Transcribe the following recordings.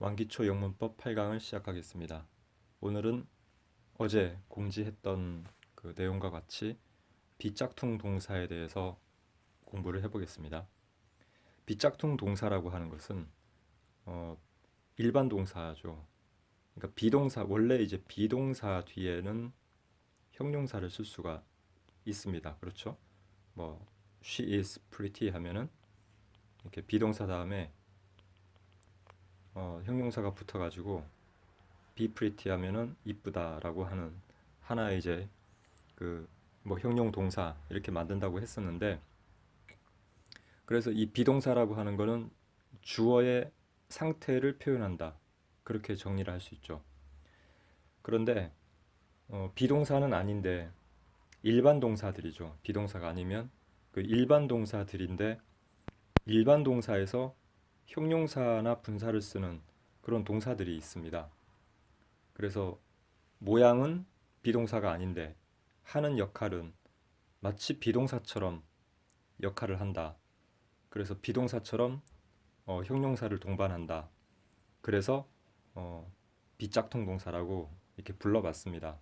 왕기초 영문법 8강을 시작하겠습니다. 오늘은 어제 공지했던 그 내용과 같이 비짝퉁 동사에 대해서 공부를 해보겠습니다. 비짝퉁 동사라고 하는 것은 어, 일반 동사죠. 그러니까 비동사, 원래 이제 비동사 뒤에는 형용사를 쓸 수가 있습니다. 그렇죠? 뭐 she is pretty 하면은 이렇게 비동사 다음에 형용사가 붙어가지고 be pretty 하면은 이쁘다라고 하는 하나의 이제 그 뭐 형용 동사 이렇게 만든다고 했었는데, 그래서 이 비동사라고 하는 거는 주어의 상태를 표현한다, 그렇게 정리를 할 수 있죠. 그런데 비동사는 아닌데 일반 동사들이죠. 비동사가 아니면 그 일반 동사들인데, 일반 동사에서 형용사나 분사를 쓰는 그런 동사들이 있습니다. 그래서 모양은 비동사가 아닌데 하는 역할은 마치 비동사처럼 역할을 한다. 그래서 비동사처럼 형용사를 동반한다. 그래서 어, 비짝퉁 동사라고 이렇게 불러봤습니다.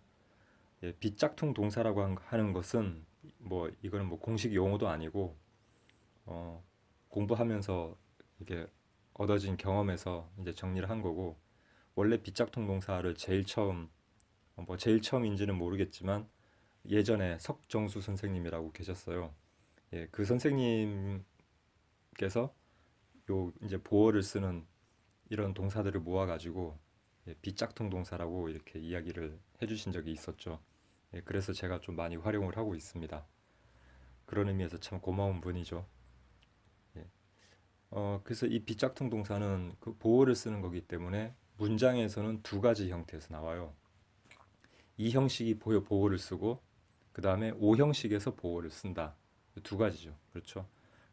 예, 비짝퉁 동사라고 하는 것은 뭐 이거는 뭐 공식 용어도 아니고 어, 공부하면서 이게 얻어진 경험에서 이제 정리를 한 거고, 원래 비짝퉁 동사를 제일 처음 뭐 제일 처음인지는 모르겠지만 예전에 석정수 선생님이라고 계셨어요. 예, 그 선생님께서 요 이제 보어를 쓰는 이런 동사들을 모아가지고 예, 비짝퉁 동사라고 이렇게 이야기를 해주신 적이 있었죠. 예, 그래서 제가 좀 많이 활용을 하고 있습니다. 그런 의미에서 참 고마운 분이죠. 예. 그래서 이 비짝퉁 동사는 그 보어를 쓰는 거기 때문에 문장에서는 두 가지 형태에서 나와요. 이 형식이 보어를 쓰고, 그 다음에 오 형식에서 보어를 쓴다. 두 가지죠. 그렇죠.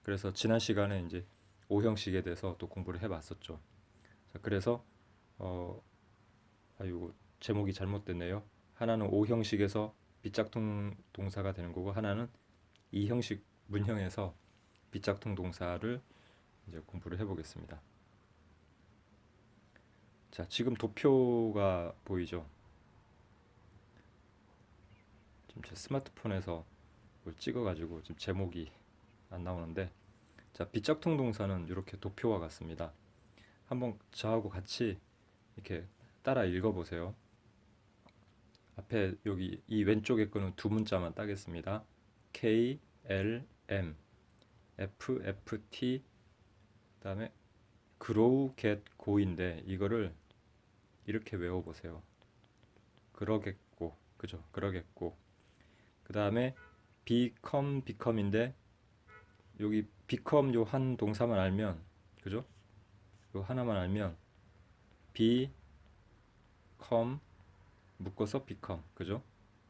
그래서 지난 시간에 이제 오 형식에 대해서 또 공부를 해봤었죠. 자, 그래서 어, 아이고 제목이 잘못됐네요. 하나는 오 형식에서 비짝퉁 동사가 되는 거고, 하나는 이 형식 문형에서 비짝퉁 동사를 이제 공부를 해보겠습니다. 자, 지금 도표가 보이죠? 지금 제 스마트폰에서 이걸 찍어가지고 지금 제목이 안 나오는데, 자, 비짝퉁 동사는 이렇게 도표와 같습니다. 한번 저하고 같이 이렇게 따라 읽어보세요. 앞에 여기 이 왼쪽에 거는 두 문자만 따겠습니다. K, L, M, F, F, T, 그다음에 grow, get, go인데 이거를 이렇게 외워보세요. 그러겠고, 그죠? 그러겠고. 그 다음에 become, become인데 여기 become 요 한 동사만 알면, 그죠? 요 하나만 알면 become 묶어서 become, 그죠?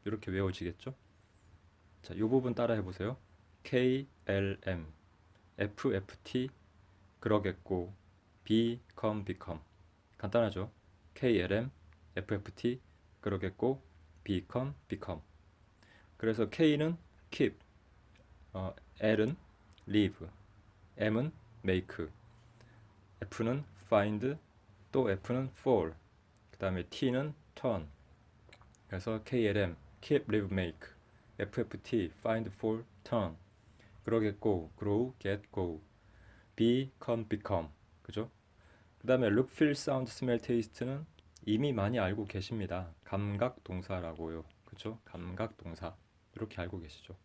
이렇게 외워지겠죠? 자, 요 부분 따라 해보세요. K, L, M, F, F, T, 그러겠고, become, become. 간단하죠? K, L, M, F, F, T, 그러겠고, become, become. 그래서 K는 keep, L은 live, M은 make, F는 find, 또 F는 fall, 그 다음에 T는 turn. 그래서 KLM, keep, live, make, FFT, find, fall, turn. 그러겠고, grow, get, go, become, become. 그죠? 그 다음에 look, feel, sound, smell, taste는 이미 많이 알고 계십니다. 감각 동사라고요. 그죠? 감각 동사. 이렇게 알고 계시죠?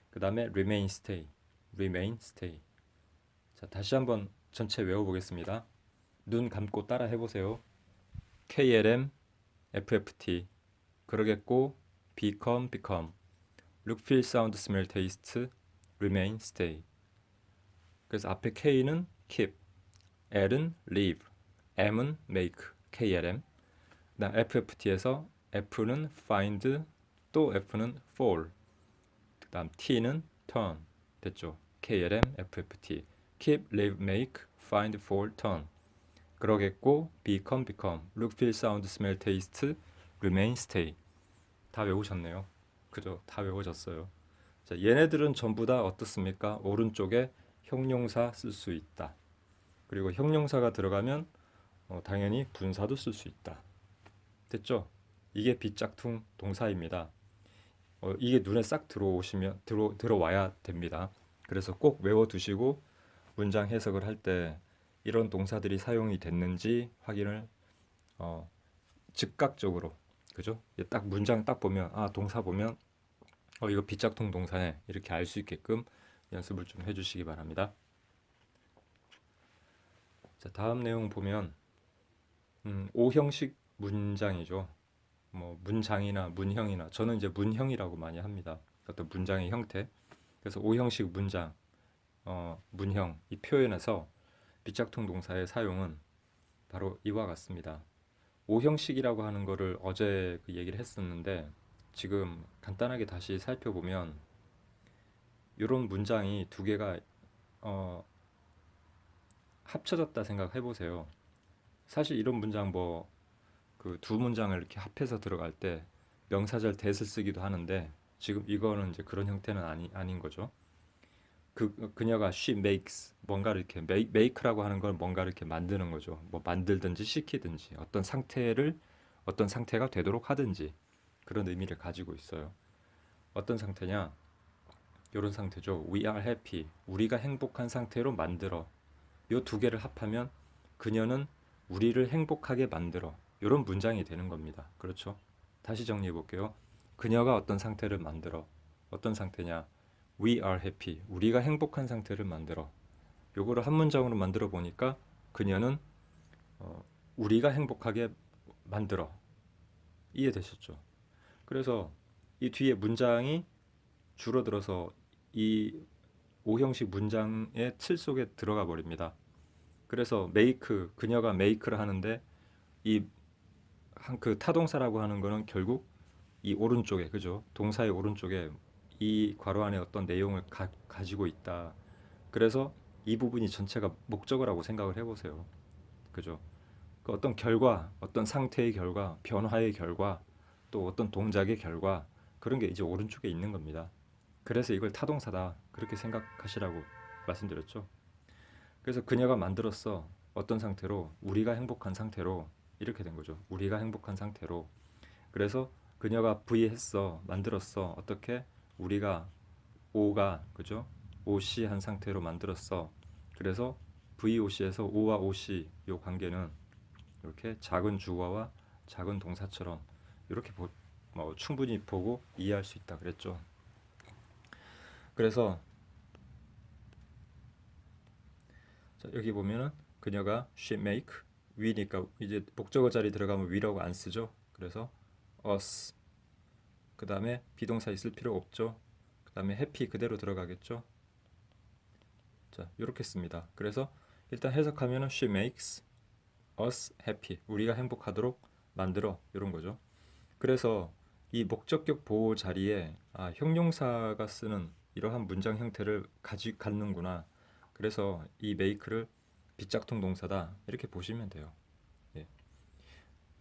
그 다음에 remain, stay, remain, stay. 자, 다시 한번 전체 외워보겠습니다. 눈 감고 따라 해보세요. KLM, FFT, 그러겠고, become, become, look, feel, sound, smell, taste, remain, stay. 그래서 앞에 K는 keep, L은 live, M은 make, KLM. 그다음 FFT에서 F는 find, 또 F는 fall. 그다음 T는 turn. 됐죠? KLM, FFT. keep, live, make, find, fall, turn. 그러겠고, become, become, look, feel, sound, smell, taste, remain, stay. 다 외우셨네요. 그죠? 다 외워졌어요. 자, 얘네들은 전부 다 어떻습니까? 오른쪽에 형용사 쓸 수 있다. 그리고 형용사가 들어가면 당연히 분사도 쓸 수 있다. 됐죠? 이게 빗짝퉁 동사입니다. 이게 눈에 싹 들어와야 됩니다. 그래서 꼭 외워두시고 문장 해석을 할 때 이런 동사들이 사용이 됐는지 확인을 즉각적으로, 그죠? 딱 문장 딱 보면, 동사 보면 이거 빗짝퉁 동사네, 이렇게 알 수 있게끔 연습을 좀 해주시기 바랍니다. 자, 다음 내용 보면 O형식 문장이죠. 뭐 문장이나 문형이나, 저는 이제 문형이라고 많이 합니다. 어떤 문장의 형태. 그래서 O형식 문장, 문형 이 표현에서 빗짝퉁 동사의 사용은 바로 이와 같습니다. O형식이라고 하는 거를 어제 그 얘기를 했었는데, 지금 간단하게 다시 살펴보면 이런 문장이 두 개가 합쳐졌다 생각해 보세요. 사실 이런 문장 뭐 그 두 문장을 이렇게 합해서 들어갈 때 명사절 that을 쓰기도 하는데, 지금 이거는 이제 그런 형태는 아닌 거죠. 그녀가 she makes, 뭔가를 이렇게 make라고 하는 걸 뭔가를 이렇게 만드는 거죠. 뭐 만들든지 시키든지 어떤 상태가 되도록 하든지, 그런 의미를 가지고 있어요. 어떤 상태냐? 이런 상태죠. We are happy. 우리가 행복한 상태로 만들어. 이 두 개를 합하면 그녀는 우리를 행복하게 만들어. 이런 문장이 되는 겁니다. 그렇죠? 다시 정리해 볼게요. 그녀가 어떤 상태를 만들어. 어떤 상태냐? We are happy. 우리가 행복한 상태를 만들어. 요거를 한 문장으로 만들어 보니까 그녀는 우리가 행복하게 만들어. 이해되셨죠? 그래서 이 뒤에 문장이 줄어들어서 이 오형식 문장의 틀 속에 들어가 버립니다. 그래서 make, 그녀가 make를 하는데 이 그 타동사라고 하는 거는 결국 이 오른쪽에, 그죠? 동사의 오른쪽에 이 괄호 안에 어떤 내용을 가지고 있다. 그래서 이 부분이 전체가 목적어라고 생각을 해보세요. 그죠? 그 어떤 결과, 어떤 상태의 결과, 변화의 결과, 또 어떤 동작의 결과, 그런 게 이제 오른쪽에 있는 겁니다. 그래서 이걸 타동사다, 그렇게 생각하시라고 말씀드렸죠. 그래서 그녀가 만들었어. 어떤 상태로? 우리가 행복한 상태로. 이렇게 된 거죠. 우리가 행복한 상태로. 그래서 그녀가 부의했어. 만들었어. 어떻게? 우리가 오가, 그죠? 오시 한 상태로 만들었어. 그래서 VOC에서 오와 OC 요 관계는 이렇게 작은 주어와 작은 동사처럼 이렇게 충분히 보고 이해할 수 있다 그랬죠. 그래서 자, 여기 보면은 그녀가 she make, we니까 이제 목적어 자리 들어가면 we라고 안 쓰죠. 그래서 us, 그 다음에 비동사 있을 필요 없죠. 그 다음에 happy 그대로 들어가겠죠. 자, 이렇게 씁니다. 그래서 일단 해석하면은 she makes us happy, 우리가 행복하도록 만들어, 이런 거죠. 그래서 이 목적격 보호 자리에 형용사가 쓰는 이러한 문장 형태를 갖는구나. 그래서 이 make를 빗짝퉁 동사다, 이렇게 보시면 돼요. 예.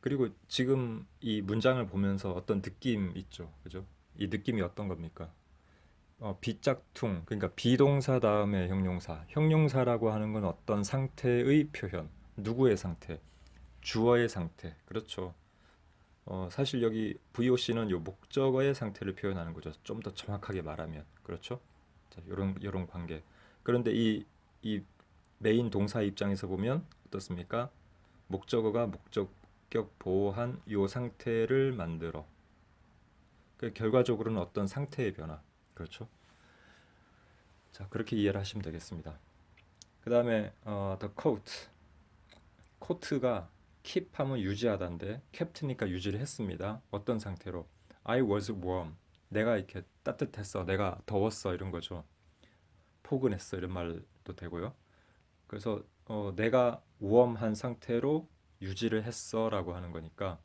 그리고 지금 이 문장을 보면서 어떤 느낌 있죠, 그죠? 이 느낌이 어떤 겁니까? 빗짝퉁, 그러니까 비동사 다음에 형용사. 형용사라고 하는 건 어떤 상태의 표현, 누구의 상태, 주어의 상태. 그렇죠. 사실 여기 VOC는 요 목적어의 상태를 표현하는 거죠. 좀 더 정확하게 말하면. 그렇죠? 자, 요런 관계. 그런데 이 메인 동사 입장에서 보면 어떻습니까? 목적어가 목적격 보호한 요 상태를 만들어. 그 결과적으로는 어떤 상태의 변화. 그렇죠? 자, 그렇게 이해를 하시면 되겠습니다. 그 다음에 the coat. 코트가 keep 하면 유지하다인데 캡트니까 유지를 했습니다. 어떤 상태로? I was warm. 내가 이렇게 따뜻했어. 내가 더웠어. 이런 거죠. 포근했어. 이런 말도 되고요. 그래서 내가 웜한 상태로 유지를 했어라고 하는 거니까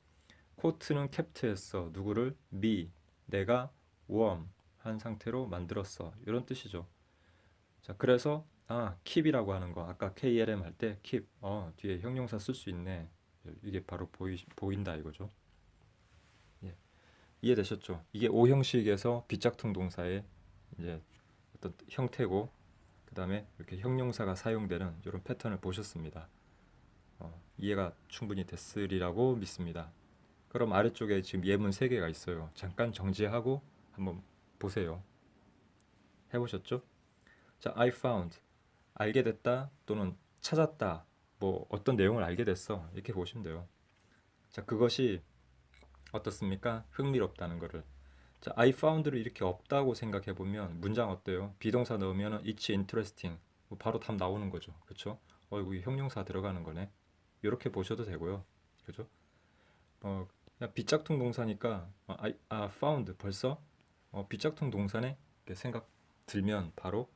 코트는 캡트했어. 누구를? me. 내가 웜한 상태로 만들었어. 이런 뜻이죠. 자, 그래서 keep이라고 하는 거 아까 KLM 할 때 keep 뒤에 형용사 쓸 수 있네. 이게 바로 보인다 이거죠. 예. 이해되셨죠? 이게 오형식에서 비짝퉁 동사의 이제 어떤 형태고, 그 다음에 이렇게 형용사가 사용되는 이런 패턴을 보셨습니다. 이해가 충분히 됐으리라고 믿습니다. 그럼 아래쪽에 지금 예문 3개가 있어요. 잠깐 정지하고 한번 보세요. 해보셨죠? 자, I found 알게 됐다 또는 찾았다 뭐 어떤 내용을 알게 됐어 이렇게 보시면 돼요. 자, 그것이 어떻습니까? 흥미롭다는 거를. 자, I found를 이렇게 없다고 생각해 보면 문장 어때요? 비동사 넣으면 it's interesting 뭐 바로 답 나오는 거죠. 그렇죠? 여기 형용사 들어가는 거네. 이렇게 보셔도 되고요. 그죠? 그냥 빗짝퉁 동사니까 found 벌써 빗짝퉁 동사네 이렇게 생각 들면 바로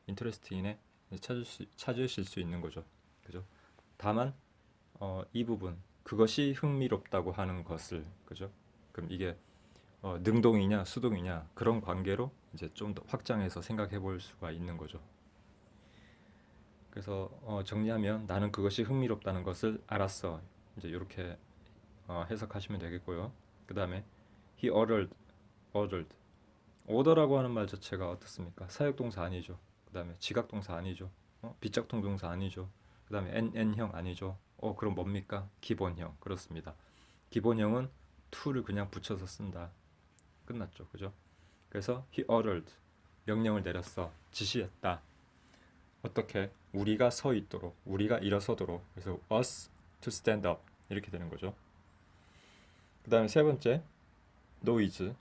interesting에 찾으실 수 있는 거죠. 그죠? 다만 이 부분 그것이 흥미롭다고 하는 것을 그죠? 그럼 이게 능동이냐 수동이냐 그런 관계로 이제 좀 더 확장해서 생각해 볼 수가 있는 거죠. 그래서 정리하면 나는 그것이 흥미롭다는 것을 알았어. 이제 이렇게 해석하시면 되겠고요. 그 다음에 he ordered. order라고 하는 말 자체가 어떻습니까? 사역동사 아니죠. 그 다음에 지각동사 아니죠. 비짝통 동사 아니죠. 그 다음에 n형 아니죠. 그럼 뭡니까? 기본형. 그렇습니다. 기본형은 to를 그냥 붙여서 쓴다. 끝났죠. 그죠? 그래서 he ordered. 명령을 내렸어. 지시했다. 어떻게? 우리가 서 있도록, 우리가 일어서도록. 그래서 us to stand up. 이렇게 되는 거죠. 그 다음에 세 번째, noise.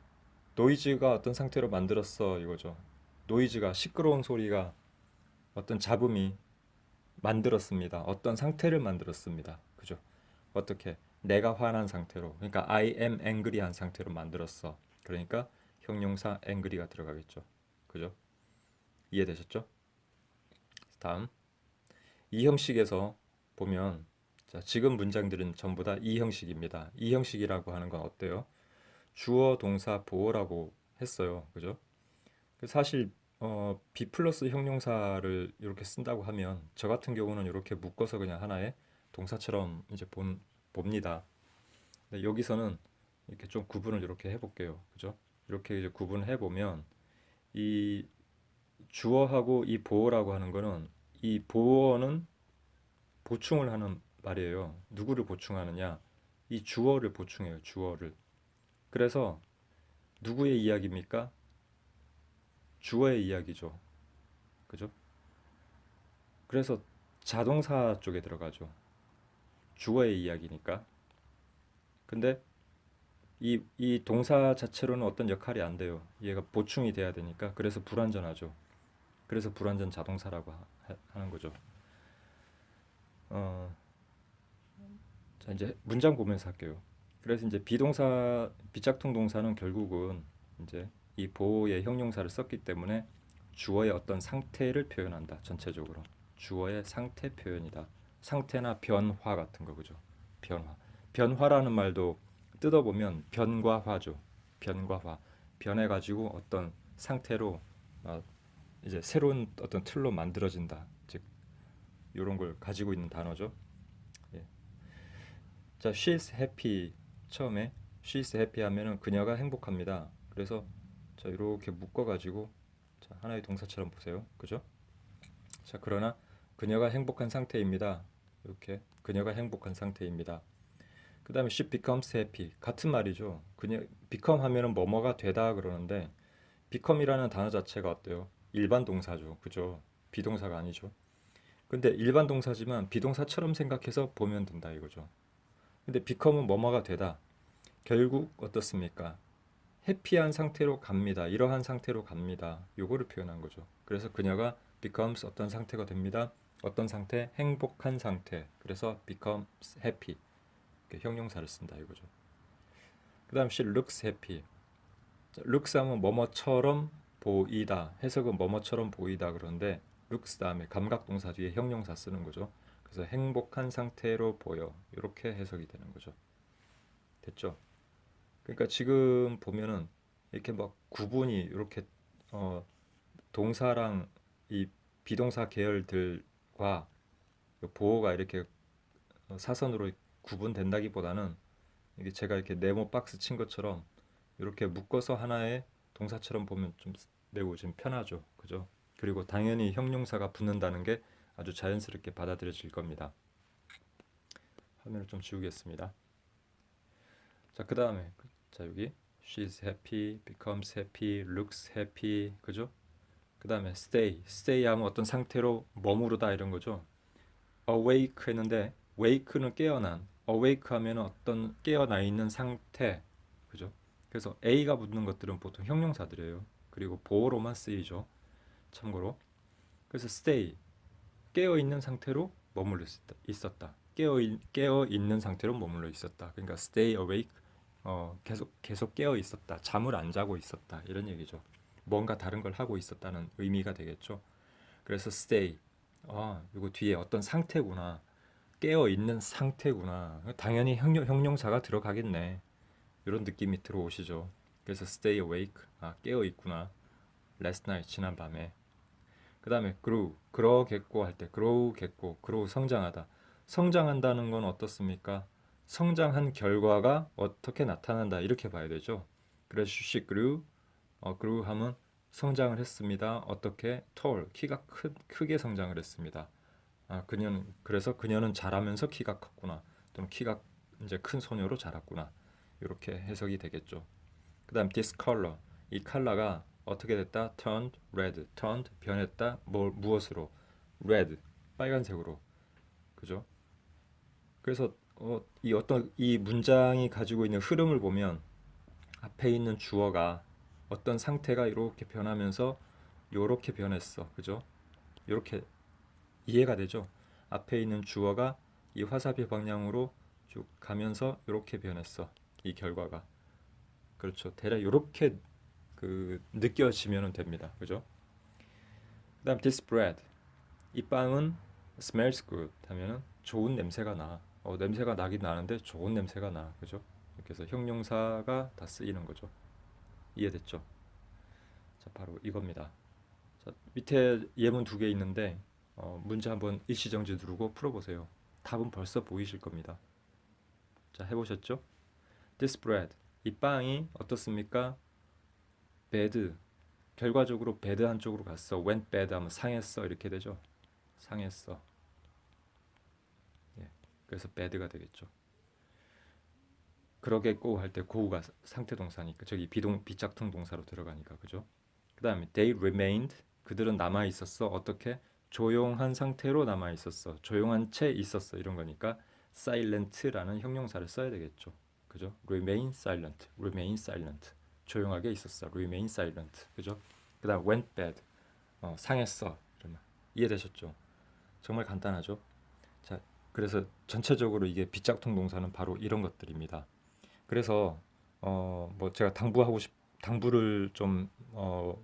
noise가 어떤 상태로 만들었어 이거죠. noise가 시끄러운 소리가 어떤 잡음이 만들었습니다. 어떤 상태를 만들었습니다. 그죠? 어떻게? 내가 화난 상태로. 그러니까 I am angry한 상태로 만들었어. 그러니까 형용사 angry가 들어가겠죠. 그죠? 이해되셨죠? 다음 이 형식에서 보면 자, 지금 문장들은 전부 다 이 형식입니다. 이 형식이라고 하는 건 어때요? 주어 동사 보어라고 했어요. 그죠? 사실 be 플러스 형용사를 이렇게 쓴다고 하면 저 같은 경우는 이렇게 묶어서 그냥 하나의 동사처럼 이제 봅니다. 근데 여기서는 이렇게 좀 구분을 이렇게 해볼게요. 그죠? 이렇게 이제 구분해 보면 이 주어하고 이 보어라고 하는 거는 이 보어는 보충을 하는 말이에요. 누구를 보충하느냐? 이 주어를 보충해요. 주어를. 그래서 누구의 이야기입니까? 주어의 이야기죠. 그죠? 그래서 자동사 쪽에 들어가죠. 주어의 이야기니까. 근데 이 동사 자체로는 어떤 역할이 안 돼요. 얘가 보충이 돼야 되니까. 그래서 불완전하죠. 그래서 불완전 자동사라고 하는 거죠. 어, 자, 이제 문장 보면서 할게요. 그래서 이제 비동사, 비짝퉁 동사는 결국은 이제 이 보호의 형용사를 썼기 때문에 주어의 어떤 상태를 표현한다. 전체적으로. 주어의 상태 표현이다. 상태나 변화 같은 거 그죠? 변화. 변화라는 말도 뜯어보면 변과 화죠. 변과 화. 변해가지고 어떤 상태로 어, 이제 새로운 어떤 틀로 만들어진다. 즉 이런 걸 가지고 있는 단어죠. 예. 자, she's happy 처음에 she's happy 하면은 그녀가 행복합니다. 그래서 자 이렇게 묶어가지고 자, 하나의 동사처럼 보세요. 그죠? 자, 그러나 그녀가 행복한 상태입니다. 이렇게 그녀가 행복한 상태입니다. 그 다음에 she becomes happy 같은 말이죠. 그녀 become 하면은 뭐뭐가 되다 그러는데 become이라는 단어 자체가 어때요? 일반 동사죠. 그죠? 비동사가 아니죠. 근데 일반 동사지만 비동사처럼 생각해서 보면 된다 이거죠. 근데 become은 뭐뭐가 되다. 결국 어떻습니까? 해피한 상태로 갑니다. 이러한 상태로 갑니다. 요거를 표현한 거죠. 그래서 그녀가 becomes 어떤 상태가 됩니다. 어떤 상태? 행복한 상태. 그래서 becomes happy. 이렇게 형용사를 쓴다 이거죠. 그 다음 she looks happy. 자, looks 하면 뭐뭐처럼 보이다. 해석은 뭐뭐처럼 보이다 그런데 looks 다음에 감각동사 뒤에 형용사 쓰는 거죠. 그래서 행복한 상태로 보여. 이렇게 해석이 되는 거죠. 됐죠? 그러니까 지금 보면은 이렇게 막 구분이 이렇게 어, 동사랑 이 비동사 계열들과 보호가 이렇게 사선으로 구분된다기보다는 이게 제가 이렇게 네모 박스 친 것처럼 이렇게 묶어서 하나의 동사처럼 보면 좀 매우 좀 편하죠. 그죠? 그리고 당연히 형용사가 붙는다는 게 아주 자연스럽게 받아들여질 겁니다. 화면을 좀 지우겠습니다. 자, 그 다음에 자 여기 she's happy, becomes happy, looks happy, 그죠? 그 다음에 stay 하면 어떤 상태로 머무르다 이런 거죠. awake 했는데 wake는 깨어난, awake 하면 어떤 깨어나 있는 상태, 그죠? 그래서 a가 붙는 것들은 보통 형용사들이에요. 그리고 보어로만 쓰이죠. 참고로. 그래서 stay 깨어 있는 상태로 머물러 있었다. 깨어 있는 상태로 머물러 있었다. 그러니까 stay awake 계속 깨어 있었다. 잠을 안 자고 있었다. 이런 얘기죠. 뭔가 다른 걸 하고 있었다는 의미가 되겠죠. 그래서 stay 이거 뒤에 어떤 상태구나. 깨어 있는 상태구나. 당연히 형용사가 들어가겠네. 이런 느낌이 들어오시죠. 그래서 stay awake 깨어 있구나. last night 지난 밤에. 그 다음에 그러겠고 할 때 그러겠고 grow 성장하다. 성장한다는 건 어떻습니까? 성장한 결과가 어떻게 나타난다 이렇게 봐야 되죠. 그래서 she grew 하면 성장을 했습니다. 어떻게? tall 키가 크게 성장을 했습니다. 그래서 그녀는 자라면서 키가 컸구나. 또는 키가 이제 큰 소녀로 자랐구나. 이렇게 해석이 되겠죠. 그 다음 discolor 이 컬러가 어떻게 됐다? turned red turned 변했다. 무엇으로? red 빨간색으로. 그죠? 그래서 이 문장이 가지고 있는 흐름을 보면 앞에 있는 주어가 어떤 상태가 이렇게 변하면서 요렇게 변했어. 그죠? 이렇게 이해가 되죠? 앞에 있는 주어가 이 화살표 방향으로 쭉 가면서 이렇게 변했어. 이 결과가. 그렇죠. 대략 이렇게 느껴지면 됩니다. 그죠? 그다음 this bread. 이 빵은 smells good 하면은 좋은 냄새가 나. 냄새가 나긴 나는데 좋은 냄새가 나. 그죠? 그래서 형용사가 다 쓰이는 거죠. 이해됐죠? 자, 바로 이겁니다. 자, 밑에 예문 두 개 있는데 문제 한번 일시정지 누르고 풀어보세요. 답은 벌써 보이실 겁니다. 자, 해보셨죠? This bread. 이 빵이 어떻습니까? bad. 결과적으로 bad 한쪽으로 갔어. went bad 하면 상했어. 이렇게 되죠. 상했어. 예. 그래서 bad가 되겠죠. 그러겠고 할 때 go가 상태 동사니까 저기 비짝퉁 동사로 들어가니까 그죠? 그다음에 they remained 그들은 남아 있었어. 어떻게? 조용한 상태로 남아 있었어. 조용한 채 있었어. 이런 거니까 silent라는 형용사를 써야 되겠죠. 그죠? remain silent. 조용하게 있었어. remain silent. 그죠? 그다음 went bad. 상했어. 이러면 이해되셨죠? 정말 간단하죠? 자, 그래서 전체적으로 이게 비짝퉁 동사는 바로 이런 것들입니다. 그래서 뭐 제가 당부를 좀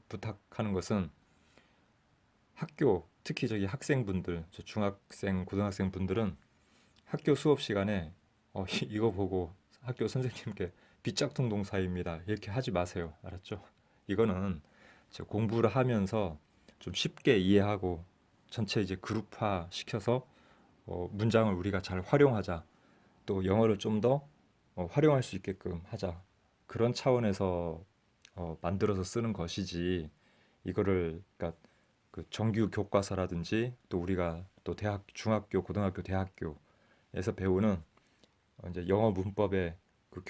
부탁하는 것은 학교 특히 저기 학생분들, 저 중학생, 고등학생 분들은 학교 수업 시간에 이거 보고 학교 선생님께 빗짝퉁 동사입니다. 이렇게 하지 마세요. 알았죠? 이거는 저 공부를 하면서 좀 쉽게 이해하고 전체 이제 그룹화 시켜서 문장을 우리가 잘 활용하자. 또 영어를 좀 더 활용할 수 있게끔 하자. 그런 차원에서 만들어서 쓰는 것이지 이거를 그러니까 그 정규 교과서라든지 또 우리가 또 대학, 중학교, 고등학교, 대학교에서 배우는 이제 영어 문법의 그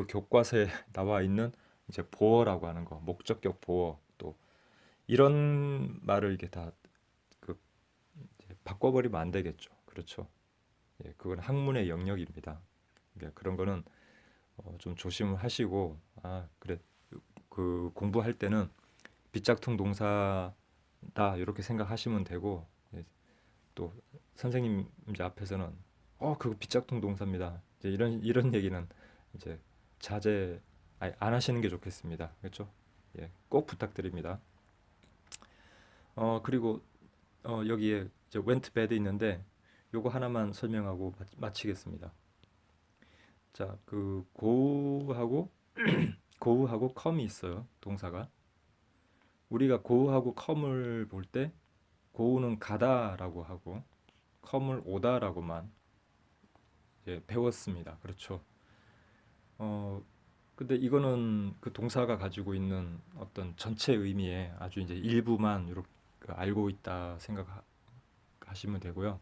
교과서에 나와 있는 이제 보어라고 하는 거, 목적격 보어 또 이런 말을 이게 다그 바꿔버리면 안 되겠죠. 그렇죠. 예, 그건 학문의 영역입니다. 그러니까 그런 거는 좀 조심을 하시고 그래 그 공부할 때는 빗짝퉁 동사다 이렇게 생각하시면 되고 예, 또 선생님 이제 앞에서는 그거 빗짝퉁 동사입니다. 이제 이런 얘기는 이제 자제 안 하시는 게 좋겠습니다. 그렇죠? 예, 꼭 부탁드립니다. 그리고 여기에 이제 went bad 있는데 요거 하나만 설명하고 마치겠습니다. 자, 그 go하고 come이 있어요. 동사가. 우리가 go하고 come을 볼 때 go는 가다라고 하고 come을 오다라고만 이제 배웠습니다. 그렇죠. 어, 근데 이거는 그 동사가 가지고 있는 어떤 전체 의미의 아주 이제 일부만 이렇게 알고 있다 생각하시면 되고요.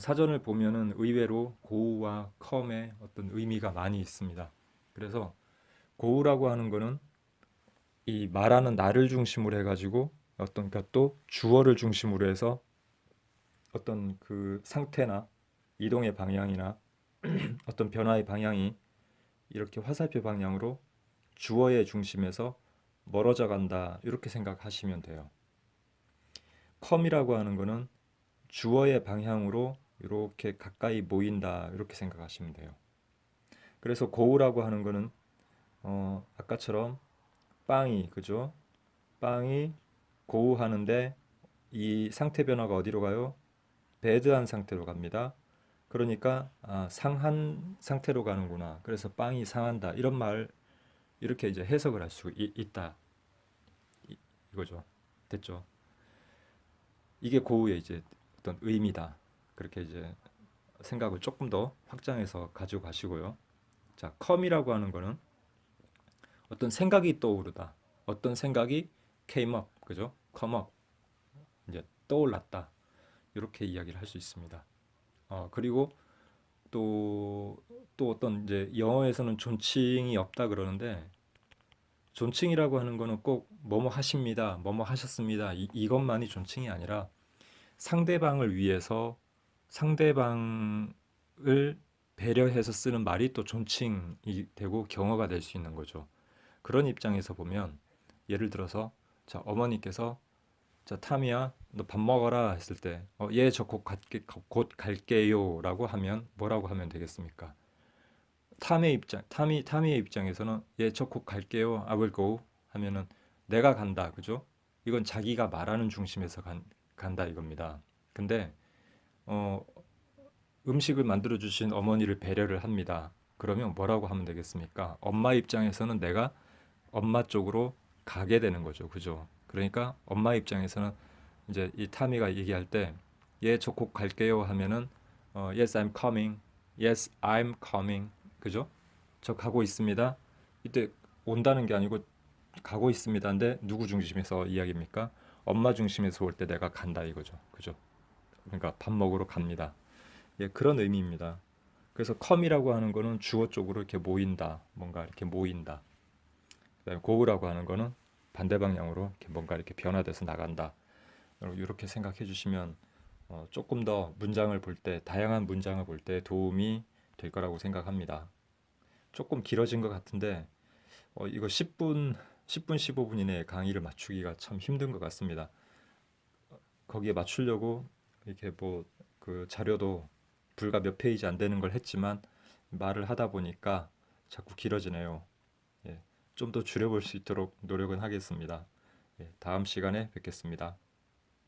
사전을 보면은 의외로 고우와 컴의 어떤 의미가 많이 있습니다. 그래서 고우라고 하는 거는 이 말하는 나를 중심으로 해가지고 어떤 것도 주어를 중심으로 해서 어떤 그 상태나 이동의 방향이나 어떤 변화의 방향이 이렇게 화살표 방향으로 주어의 중심에서 멀어져 간다 이렇게 생각하시면 돼요. 컴이라고 하는 거는 주어의 방향으로 이렇게 가까이 모인다 이렇게 생각하시면 돼요. 그래서 고우라고 하는 거는 아까처럼 빵이 그죠? 빵이 고우하는데 이 상태 변화가 어디로 가요? 배드한 상태로 갑니다. 그러니까 상한 상태로 가는구나. 그래서 빵이 상한다. 이런 말 이렇게 이제 해석을 할 수 있다. 이거죠. 됐죠? 이게 고우의 이제 어떤 의미다. 그렇게 이제 생각을 조금 더 확장해서 가지고 가시고요. 자, 컴이라고 하는 거는 어떤 생각이 떠오르다. 어떤 생각이 came up, 그죠? come up, 이제 떠올랐다. 이렇게 이야기를 할 수 있습니다. 그리고 또, 또 어떤 이제 영어에서는 존칭이 없다 그러는데 존칭이라고 하는 거는 꼭 뭐뭐 하십니다, 뭐뭐 하셨습니다. 이것만이 존칭이 아니라 상대방을 위해서 상대방을 배려해서 쓰는 말이 또 존칭이 되고 경어가 될 수 있는 거죠. 그런 입장에서 보면 예를 들어서 자 어머니께서 자 타미야 너 밥 먹어라 했을 때 예 저 곧 갈게요라고 하면 뭐라고 하면 되겠습니까? 타미의 입장에서는 예 저 곧 갈게요 I will go 하면은 내가 간다 그죠? 이건 자기가 말하는 중심에서 간다 이겁니다. 근데 어, 음식을 만들어 주신 어머니를 배려를 합니다. 그러면 뭐라고 하면 되겠습니까? 엄마 입장에서는 내가 엄마 쪽으로 가게 되는 거죠. 그죠? 그러니까 엄마 입장에서는 이제 이 타미가 얘기할 때 예, 저 곧 갈게요 하면은 yes, I'm coming. Yes, I'm coming. 그죠? 저 가고 있습니다. 이때 온다는 게 아니고 가고 있습니다인데 누구 중심에서 이야기입니까? 엄마 중심에서 올 때 내가 간다 이거죠. 그죠? 그러니까 밥 먹으러 갑니다. 예, 그런 의미입니다. 그래서 come이라고 하는 거는 주어 쪽으로 이렇게 모인다. 뭔가 이렇게 모인다. 그다음에 go라고 하는 거는 반대 방향으로 이렇게 뭔가 이렇게 변화돼서 나간다. 이렇게 생각해 주시면 조금 더 문장을 볼 때, 다양한 문장을 볼 때 도움이 될 거라고 생각합니다. 조금 길어진 것 같은데 이거 10분 15분 이내에 강의를 맞추기가 참 힘든 것 같습니다. 거기에 맞추려고 이렇게 뭐 그 자료도 불과 몇 페이지 안 되는 걸 했지만 말을 하다 보니까 자꾸 길어지네요. 예, 좀 더 줄여볼 수 있도록 노력은 하겠습니다. 예, 다음 시간에 뵙겠습니다.